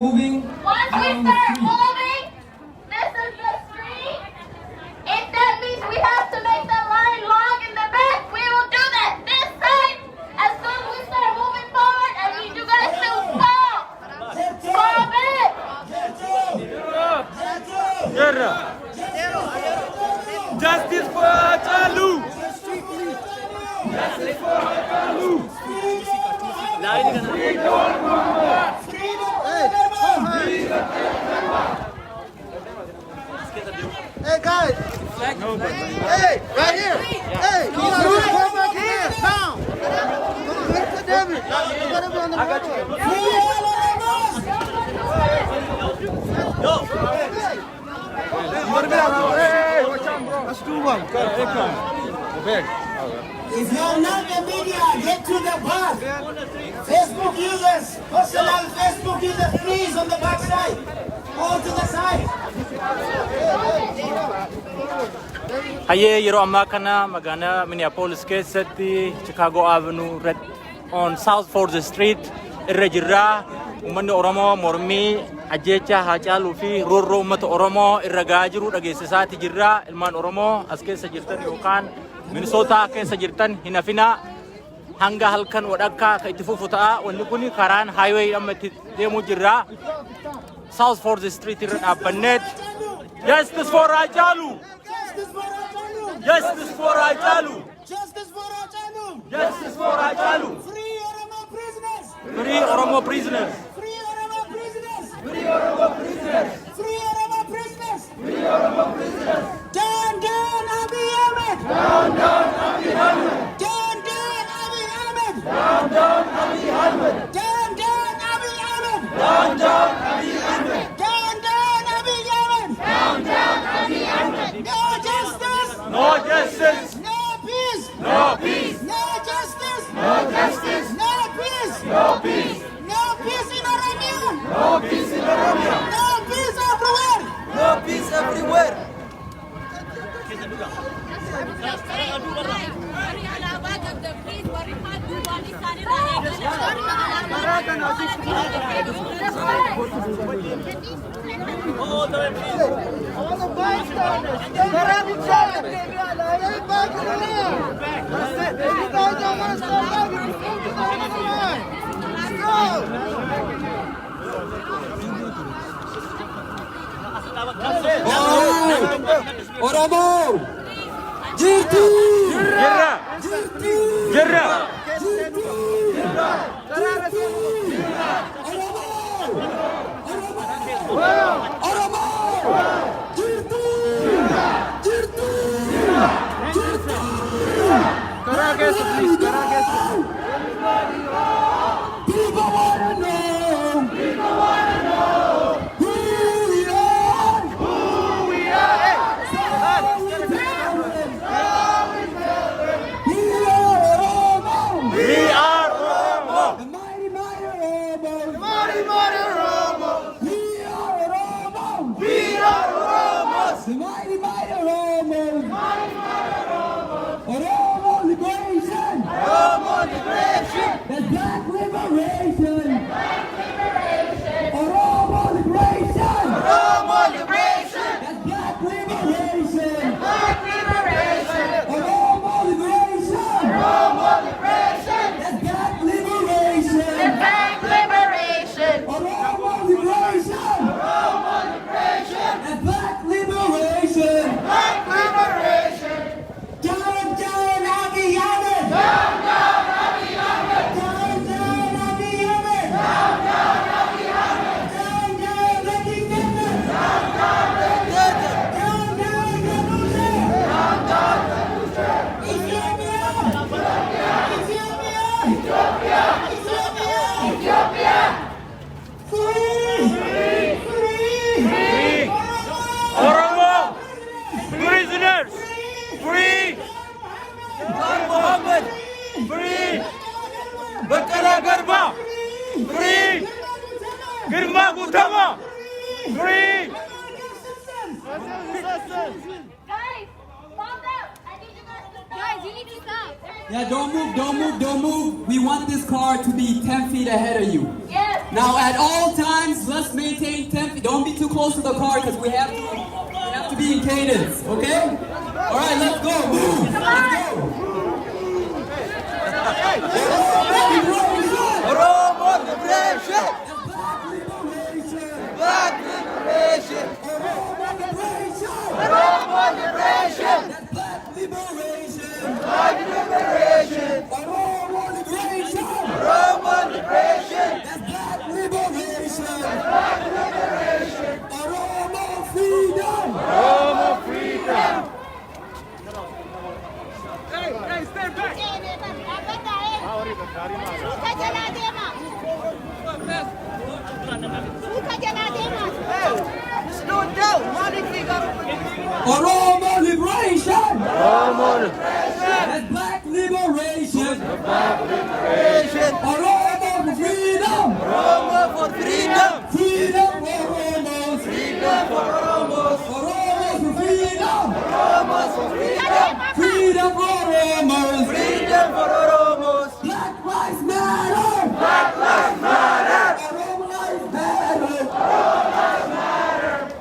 moving. Once we start moving, this is the street. If that means we have to make the line long in the back, we will do that this side. As soon as we start moving forward, I need you guys to stop. Stop it. Jira. Justice for Chalu. Justice for Chalu. Hey guys! Hey, right here! Hey, come back here! Down! Come on, let's put David! You gotta be on the road! Hey, watch out, bro! Let's do one. If you're not the media, get to the back. Facebook users, personal Facebook users, please on the back side. Go to the side. Hayyee yeroo ammaa kana magaalaa Minneapolis keessatti Chicago Avenue on South 4th Street irra jirra. Uummanni Oromoo mormii ajjeechaa Haacaaluu fi roorroo uummata Oromoo irra gahaa jiru dhageessisaati jirra. Ilmaan Oromoo as keessa jirtan yookaan Milisotaa keessa jirtan hin hafinaa. Hanga halkan wadhakkaa ka itti fufu ta'a. Wanni kun karaan highway amma itti deemuu jirra. South 4th Street irra dhaabbanneet. Justice for Haacaaluu! Justice for Haacaaluu! Justice for Haacaaluu! Justice for Haacaaluu! Free Oromo prisoners! Free Oromo prisoners! Free Oromo prisoners! Free Oromo prisoners! Free Oromo prisoners! Free Oromo prisoners! Down, down, Abiy Ahmed! Down, down, Abiy Ahmed! Down, down, Abiy Ahmed! Down, down, Abiy Ahmed! Down, down, Abiy Ahmed! Down, down, Abiy Ahmed! Down, down, Abiy Ahmed! Down, down, Abiy Ahmed! No justice! No justice! No peace! No peace! No justice! No justice! No peace! No peace! No peace in Oromia! No peace in Oromia! No peace everywhere! No peace everywhere! All the bystanders! Grab each other! Stay back in the line! That's it! If you guys don't want to stay back, you can stay in the line! Oromo! Jirti! Jira! Jira! Oromo! Jirti! Jirti! Karagesa, please! Karagesa! People wanna know! People wanna know! Who we are! Who we are! Hey! We are Oromo! We are Oromo! The mighty, mighty Oromo! Mighty, mighty Oromo! We are Oromo! We are Oromos! The mighty, mighty Oromo! Oromo liberation! Oromo liberation! The black liberation! Oromo liberation! Oromo liberation! The black liberation! Black liberation! Oromo liberation! Oromo liberation! The black liberation! Back liberation. Oromo liberation! Oromo liberation! The black liberation! Black liberation! Down, down, Abiy Ahmed! Down, down, Abiy Ahmed! Down, down, Abiy Ahmed! Down, down, Abiy Ahmed! Down, down, Lady Denver! Down, down, Denver! Down, down, Ganouche! Down, down, Denver! Ethiopia! Ethiopia! Ethiopia! Ethiopia! Ethiopia! Free! Free! Free! Oromo! Prisoners! Free! Jan Mohammed! Free! Bakala Garba! Free! Girma Gutama! Free! Guys, calm down. I need you guys to stop. Guys, you need to stop. Yeah, don't move, don't move, don't move. We want this car to be 10 feet ahead of you. Yes, Now, at all times, let's maintain 10 feet. Don't be too close to the car because we have to be in cadence, okay? All right, let's go. Move. Let's go. Oromo liberation! Black liberation! Oromo liberation! Black liberation. Black liberation! Oromo liberation. Oromo liberation! Black liberation. Black liberation! Oromo freedom. Oromo freedom! Oromo liberation. Oromo liberation! That's black liberation. Black liberation! Oromo for freedom. Oromo for freedom! Freedom for Oromos. Freedom for Oromos! Oromo for freedom. Oromos for freedom! Freedom for Oromos. Freedom for Oromos! Black lives matter. Black lives matter! Oromo lives matter.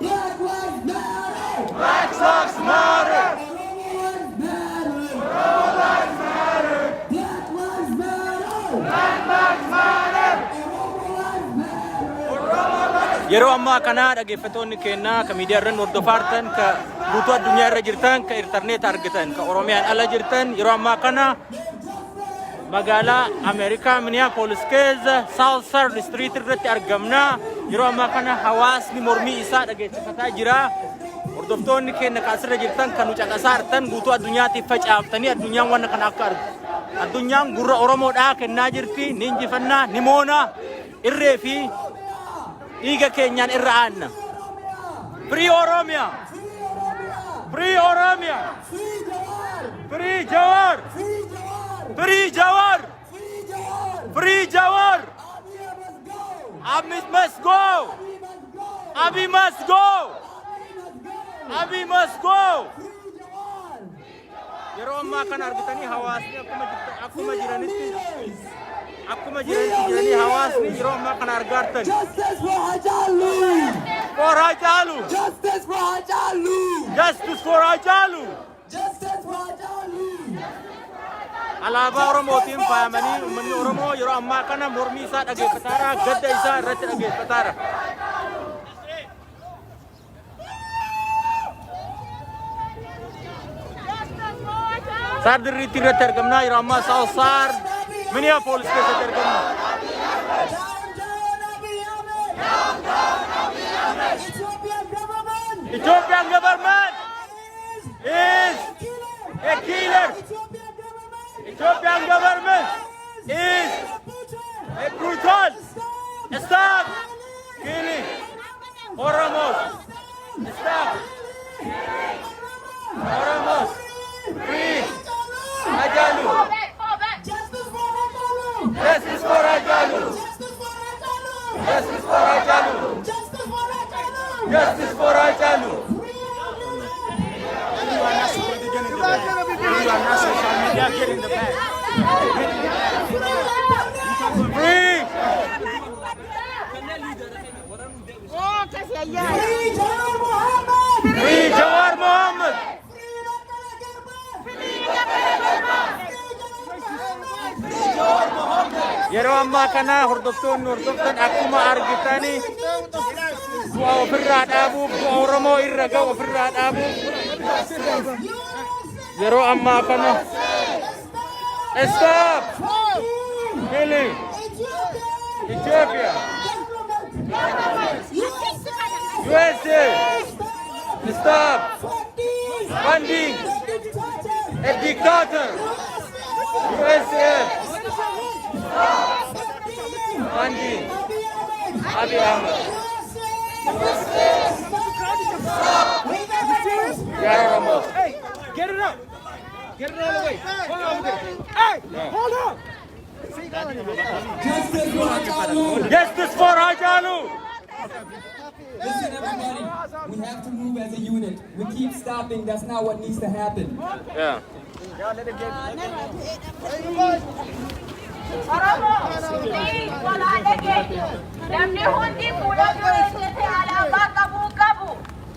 Black lives matter. Black lives matter! Oromo lives matter. Oromo lives matter! Black lives matter. Black lives matter! Oromo lives matter. Oromo lives Yeroo ammaa kana dhaggeeffattoonni keenya ka miidiyaa irra hordofartan ka guutuu addunyaa irra jirtan ka internet argitan ka Oromiyaan ala jirtan yeroo ammaa kana magaalaa Ameerikaa Minneapolis keessa South Third Street irratti argamna. Yeroo ammaa kana hawaasni mormii isaa dhageessifataa jira. Hordoftoonni keenya ka asirra jirtan kan caqasaa artan guutuu addunyaatiif facaaftanii addunyaan waan kana akka argu. Addunyaan gurra Oromoodhaa kennaa jirti. Ni injifannaa, ni moona, irree fi dhiiga keenyaan irra aanna. Free Oromia! Free Oromia! Free Jawar! Free Jawar! Free Jawar! Abi must go! Abi must go! Abi must go! Yeroo ammaa kana argitanii hawaasni akkuma jiranitti hawaasni yeroo ammaa kana argaartan. Justice for Hajalu! For Hajalu! Justice for Hajalu! Justice for Hajalu! Justice for Hajalu! Alaabaa Oromootiin faayamanii uummanni Oromoo yeroo ammaa kana mormii isaa dhageeffataara, gadda isaa irratti dhageeffataara. Sardirriitti irratti argamna yeroo ammaa South Side Minneapolis keessatti argamna. Ethiopian government is a killer. Ethiopian government is a brutal. Stop killing Oromos. Stop. Oromos. Free. Hajalu. Fall back. Justice for Hajalu! Justice for Hajalu. Justice for Hajalu! Justice for Hajalu. Justice for Hajalu! Justice for Hajalu. Get in the back. Free. Free Jawar Muhammad! Free Jawar Muhammad. Yeroo ammaa kana hordoftan akkuma argitani bu'aa ofirraa dhaabuuf bu'aa Oromoo irra ga'u ofirraa dhaabuuf yeroo ammaa kana stop killing Ethiopia USA stop funding a dictator USA funding Abiy Ahmed. Hey, get it up! Get it all the way! Hold on with it! Hey! Hold on! Justice for Hajalu! Justice for Hajalu. Listen, everybody, we have to move as a unit. We keep stopping. That's not what needs to happen. Yeah. Oromoo, siin walaa dhageenya. Namni hundi fuula dura ejjete alaabaa qabuu qabu.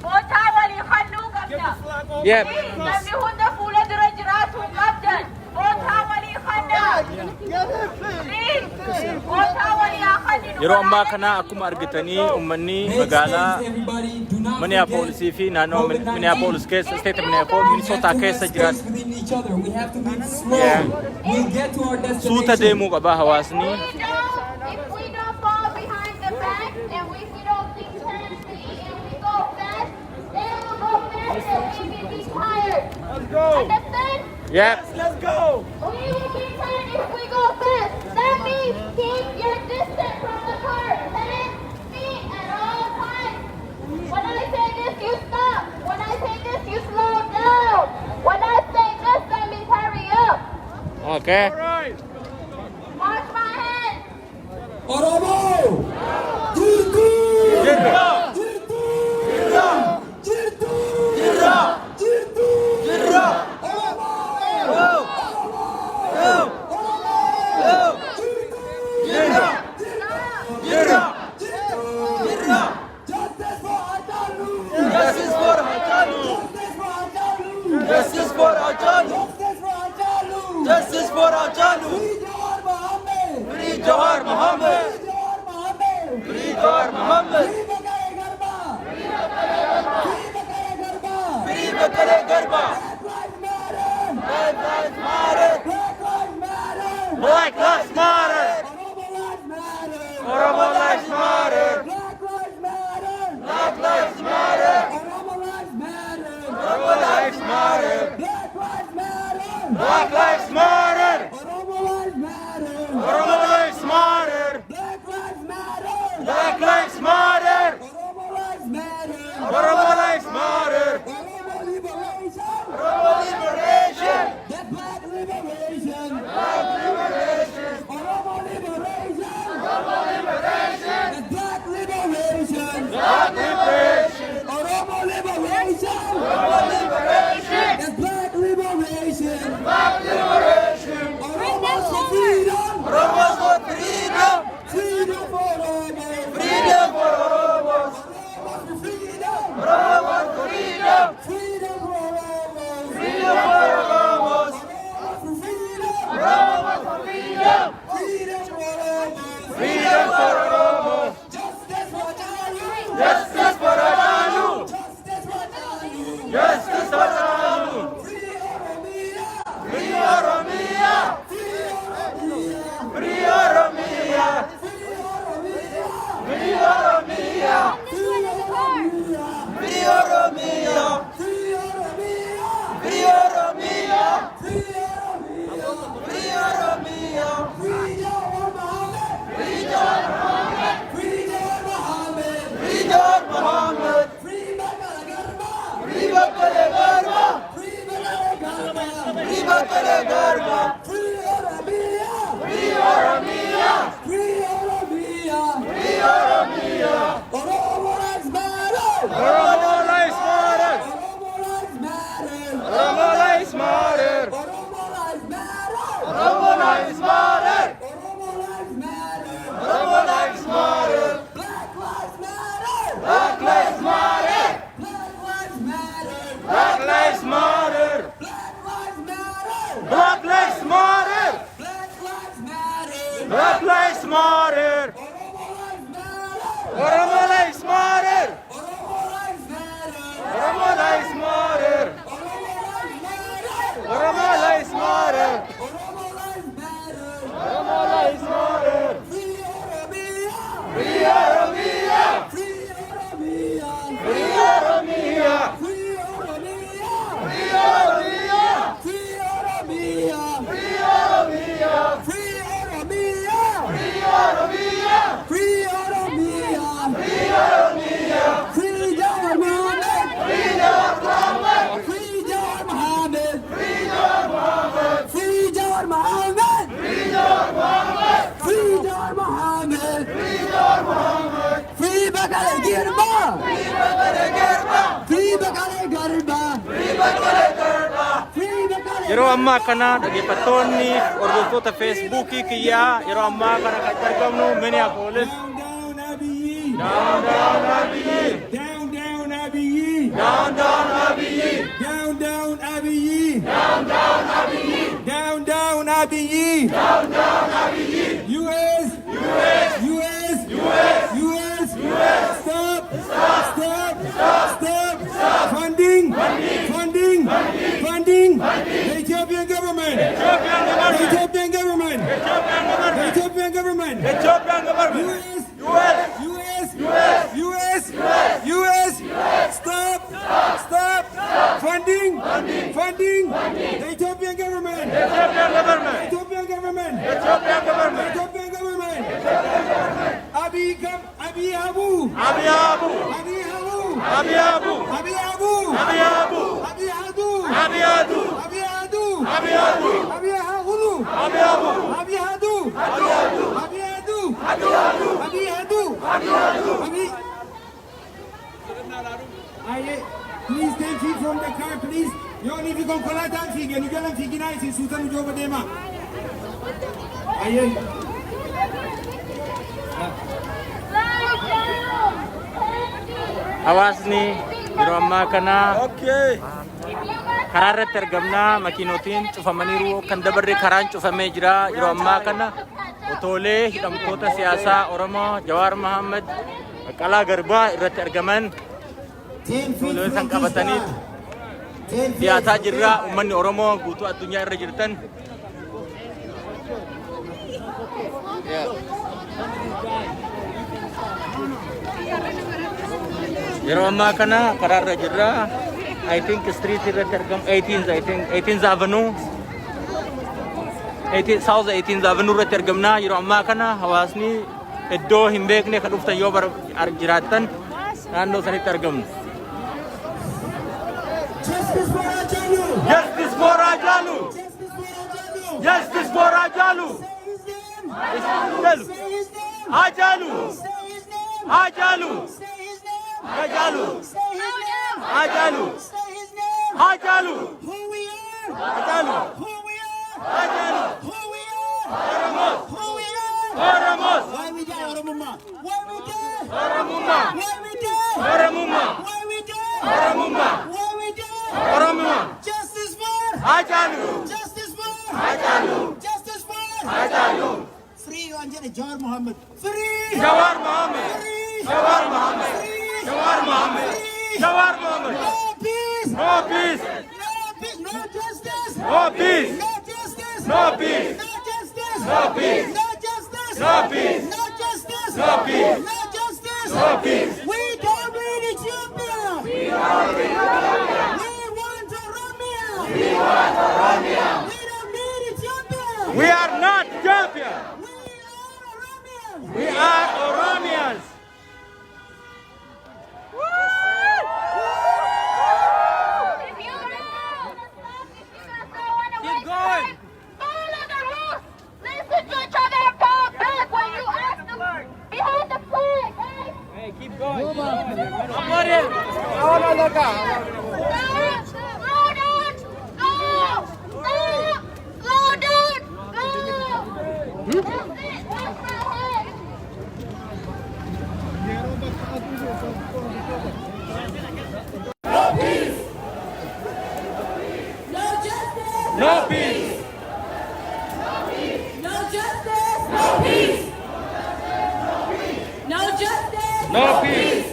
Bootaa walii halluu qabna. Yep. Namni hunda fuula dura jiraatuu qabdan. Bootaa walii halluu. Bootaa walii halluu. Yeroo ammaa kana akkuma argitanii uummanni magaalaa Minneapolis fi naannoo Minneapolis keessa state of Milisotaa keessa jiran suuta deemuu qaba hawaasni. If we don't fall behind the back and we don't think intensely and we go fast, they will go faster and we will be tired. Let's go. Understand? Yep. Let's go. We will be tired if we go fast. That means keep your distance from the car. 10 feet at all times. When I say this, you stop. When I say this, you slow down. When I say this, that means hurry up. Okay. All right. Watch my hands. Oromo! Jira. Justice for Hachalu. Justice for Hachalu. Free Jawahar Mohammed. Free Jawahar Mohammed. Free Bakare Garba. Black Lives Matter. Black Lives Matter. Oromo Lives Matter. Black Lives Matter. Oromo Lives Matter. Black Lives Matter. Oromo Lives Matter. Black Lives Matter. Oromo Lives Matter. Oromo liberation. Black liberation. Black liberation. Oromo liberation. Oromo liberation. Black liberation. Black liberation. Oromo liberation. Oromo liberation. Black liberation. Black liberation. Oromos for freedom. Oromos for freedom. Freedom for Oromos. Freedom for Oromos. Oromos for freedom. Oromos for freedom. Freedom for Oromos. Freedom for Oromos. Oromos for freedom. Oromos for freedom. Freedom for Oromos. Freedom for Oromos. Justice for Hachalu. Justice for Hachalu. Justice for Hachalu. Justice for Hachalu. Free Oromia. Free Oromia. Free Oromia. Free Oromia. Free Oromia. Free Oromia. Free Oromia. Free Oromia. Free Oromia. Free Oromia. Free Jawahar Mohammed. Free Jawahar Mohammed. Free Jawahar Mohammed. Free Jawahar Girma! Free Bakale Garba! Yeroo ammaa kana dhaggeeffattoonni hordoftoota Feesbuukii kiyyaa yeroo ammaa kana kan argamnu Minneapolis. Down, down, Abiyi! Down, down, Abiyi! Down, down, Abiyi! Down, down, Abiyi! Down, down, Abiyi! Down, down, Abiyi! Down, down, Abiyi! US! US! US! US! US! US! Stop! Stop! Stop! Stop! Stop! Stop! Funding! Funding! Funding! Funding! The Ethiopian government! Ethiopian government! Ethiopian government! Ethiopian government! Ethiopian government! US! US! US! US! US! US! Stop! Stop! Funding! Funding! The Ethiopian government! Ethiopian government! Ethiopian government! Ethiopian government! Ethiopian government! Abiy Abu! Abiy Abu! Abiy Abu! Abiy Abu! Abiy Abu! Abiy Abu! Abiy Adu! Abiy Adu! Abiy Adu! Abiy Adu! Abiy Adu! Abiy Abu! Abiy Adu! Abiy Adu! Abiy Adu! Abiy Adu! Abiy Adu! Abiy Adu! Please take feet from the car, please. You only if you can collect that figure, you get them figure nice in Sultan Joba Dema. Aye. Hawaasni yeroo ammaa kana karaa irratti argamna makiinotiin cufamaniiru kan dabarre karaan cufamee jira yeroo ammaa kana otoolee hidhamtoota siyaasaa Oromoo Jawaar Mohammed Qalaa Garbaa irratti argaman otoolee san qabatanii dhiyaataa jirra uummanni Oromoo guutuu addunyaa irra jirtan yeroo ammaa kana karaa irra jirra I think street irratti argam 18th Avenue South 18th Avenue irratti argamna yeroo ammaa kana hawaasni iddoo hin beekne kan dhuftan yoo jiraattan naannoo sanitti argamna. Justice for Ajalu! Justice for Ajalu! Justice for Ajalu! Ajalu! Ajalu! Ajalu! Ajalu! Ajalu! Who we are! Ajalu! Who we are! Ajalu! Who we are! Oromos! Who we are! Oromos! Why we die, Oromuma? Why we die? Oromuma! Why we die? Oromuma! Why we die? Oromuma! Why we die? Oromuma! Justice for! Ajalu! Justice for! Ajalu! Justice for! Ajalu! Free Anjali Jawar Mohammed! Free! Jawar Mohammed! Free! Jawar Mohammed! Free! Jawar Mohammed! Jawar Mohammed! No peace! No peace! No peace! No justice! No peace! No justice! No peace! No justice! No peace! No justice! No peace! No justice! No peace! No justice! No peace! We don't need Ethiopia! We want Oromia! We want Oromia! We don't need Ethiopia! We are not Ethiopia! We are Oromians! We are Oromians! Keep going. Follow the rules. Listen to each other and fall back when you ask them behind the flag, right? Hey, keep going. Slow down. Slow down. Slow down. Go. That's it. That's my head. No peace! No justice. No peace! No justice. No peace. No justice. No peace!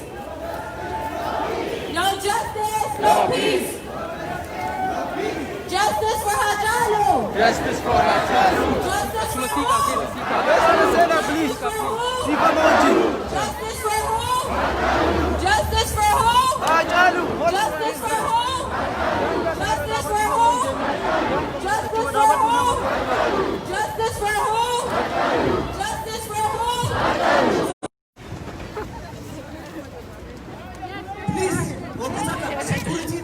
No justice. No peace. Justice for Hajalu. Justice for Ajalu! Justice for who? Please! Justice for who? Justice for who? Ajalu! Justice for who? Justice for who? Justice for who? Justice for who? Justice for who? Please, security.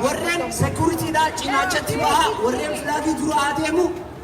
Warren security da cinachatti baha warren flaagi dura adeemu